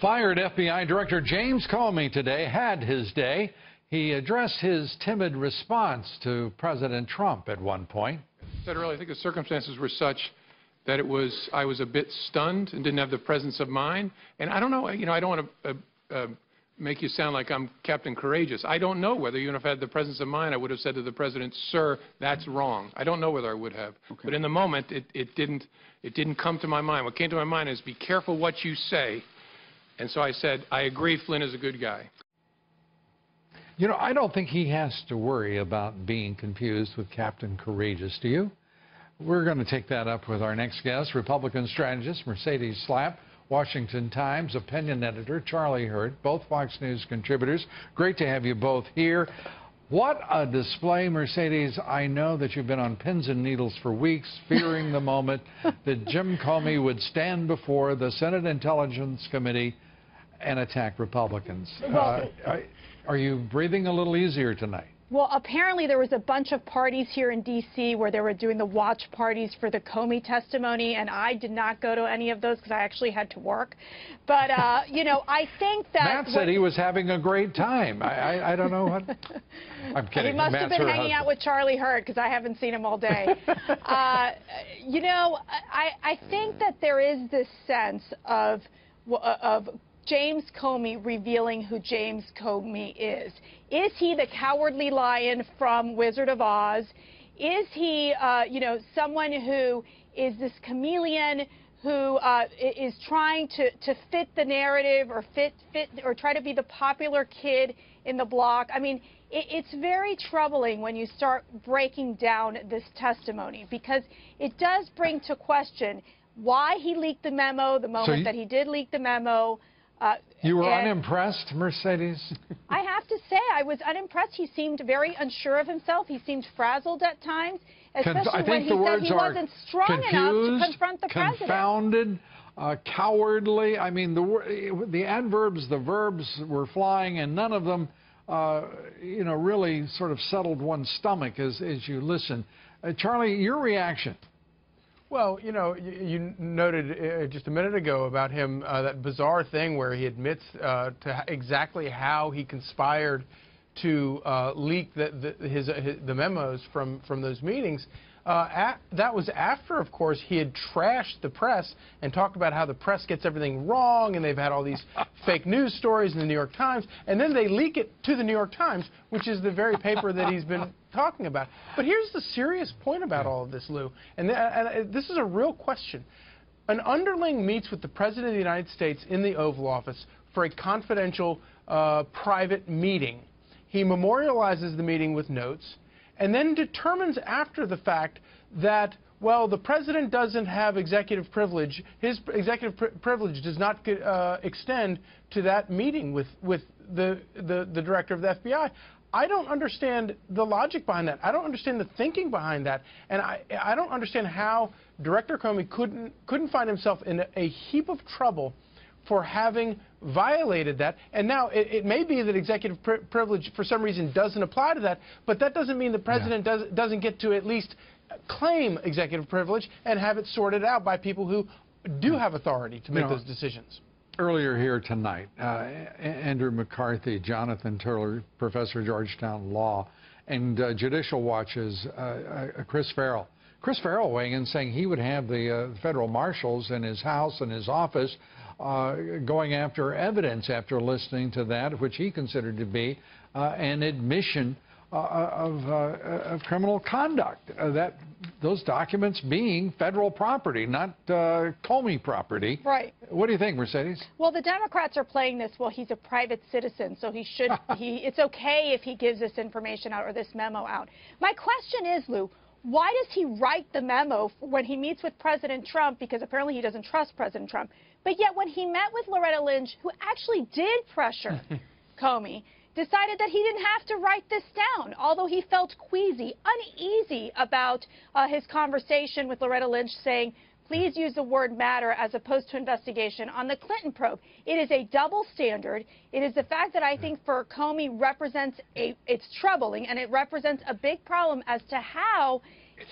Fired FBI Director James Comey today had his day. He addressed his timid response to President Trump at one point. I said earlier, I think the circumstances were such that I was a bit stunned and didn't have the presence of mind. And I don't know, I don't want to make you sound like I'm Captain Courageous. I don't know whether even if I had the presence of mind, I would have said to the president, "Sir, that's wrong." I don't know whether I would have. Okay. But in the moment, it didn't come to my mind. What came to my mind is be careful what you say. And so I said, I agree, Flynn is a good guy. You know, I don't think he has to worry about being confused with Captain Courageous. Do you? We're going to take that up with our next guest, Republican strategist Mercedes Schlapp, Washington Times opinion editor Charlie Hurt, both Fox News contributors. Great to have you both here. What a display, Mercedes. I know that you've been on pins and needles for weeks, fearing the moment that Jim Comey would stand before the Senate Intelligence Committee and attack Republicans. Well, are you breathing a little easier tonight? Well, apparently there was a bunch of parties here in D.C. where they were doing the watch parties for the Comey testimony, and I did not go to any of those because I actually had to work. But, you know, I think that... Matt said he was having a great time. I don't know what... I'm kidding. He must have been hanging out with Charlie Hurt because I haven't seen him all day. You know, I think that there is this sense of James Comey revealing who James Comey is. Is he the cowardly lion from Wizard of Oz? Is he, you know, someone who is this chameleon who is trying to fit the narrative or try to be the popular kid in the block? I mean, it's very troubling when you start breaking down this testimony because it does bring to question why he leaked the memo, the moment that he did leak the memo. You were unimpressed, Mercedes? I have to say, I was unimpressed. He seemed very unsure of himself. He seemed frazzled at times, especially when he said he wasn't strong enough to confront the president. Confounded, cowardly. I mean, the adverbs, the verbs were flying, and none of them, you know, really sort of settled one's stomach as you listen. Charlie, your reaction? Well, you know, you noted just a minute ago about him, that bizarre thing where he admits to exactly how he conspired to leak the memos from those meetings. That was after, of course, he had trashed the press and talked about how the press gets everything wrong and they've had all these fake news stories in the New York Times, and then they leak it to the New York Times, which is the very paper that he's been talking about. But here's the serious point about all of this, Lou, and this is a real question. An underling meets with the President of the United States in the Oval Office for a confidential private meeting. He memorializes the meeting with notes and then determines after the fact that, well, the president doesn't have executive privilege. His executive privilege does not extend to that meeting with the director of the FBI. I don't understand the logic behind that. I don't understand the thinking behind that. And I don't understand how Director Comey couldn't find himself in a heap of trouble for having violated that. And now it may be that executive privilege for some reason doesn't apply to that, but that doesn't mean the president doesn't get to at least claim executive privilege and have it sorted out by people who do have authority to make those decisions. Earlier here tonight, Andrew McCarthy, Jonathan Turler, professor of Georgetown Law, and Judicial Watch's Chris Farrell. Chris Farrell weighing in saying he would have the federal marshals in his house and his office going after evidence after listening to that, which he considered to be an admission of criminal conduct. Those documents being federal property, not Comey property. Right. What do you think, Mercedes? Well, the Democrats are playing this, well, he's a private citizen, so he should, it's okay if he gives this information out or this memo out. My question is, Lou, why does he write the memo when he meets with President Trump? Because apparently he doesn't trust President Trump. But yet when he met with Loretta Lynch, who actually did pressure Comey, decided that he didn't have to write this down, although he felt queasy, uneasy about his conversation with Loretta Lynch saying, please use the word matter as opposed to investigation on the Clinton probe. It is a double standard. It is the fact that I think for Comey represents it's troubling, and it represents a big problem as to how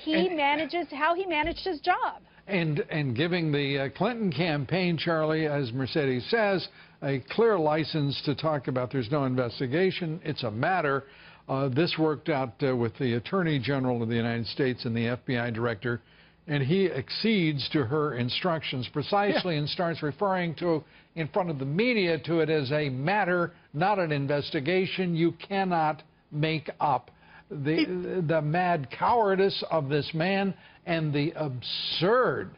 he managed his job. And giving the Clinton campaign, Charlie, as Mercedes says, a clear license to talk about there's no investigation. It's a matter. This worked out with the Attorney General of the United States and the FBI Director, and he accedes to her instructions precisely and starts referring to, in front of the media, to it as a matter, not an investigation. You cannot make up the mad cowardice of this man and the absurd,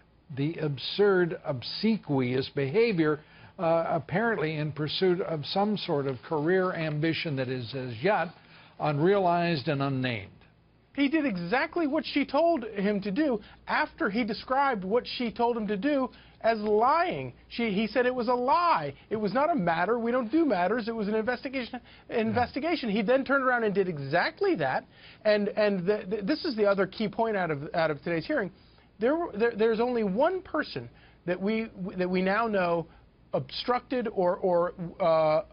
obsequious behavior, apparently in pursuit of some sort of career ambition that is as yet unrealized and unnamed. He did exactly what she told him to do after he described what she told him to do as lying. He said it was a lie. It was not a matter. We don't do matters. It was an investigation. He then turned around and did exactly that. And this is the other key point out of today's hearing. There's only one person that we now know obstructed or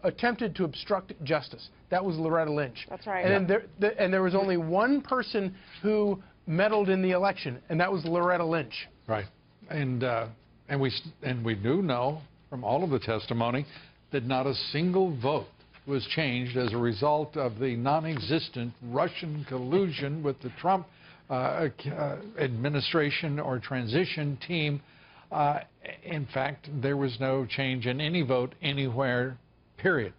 attempted to obstruct justice. That was Loretta Lynch. That's right. And then there was only one person who meddled in the election, and that was Loretta Lynch. Right. And we do know from all of the testimony that not a single vote was changed as a result of the non-existent Russian collusion with the Trump administration or transition team. In fact, there was no change in any vote anywhere, period.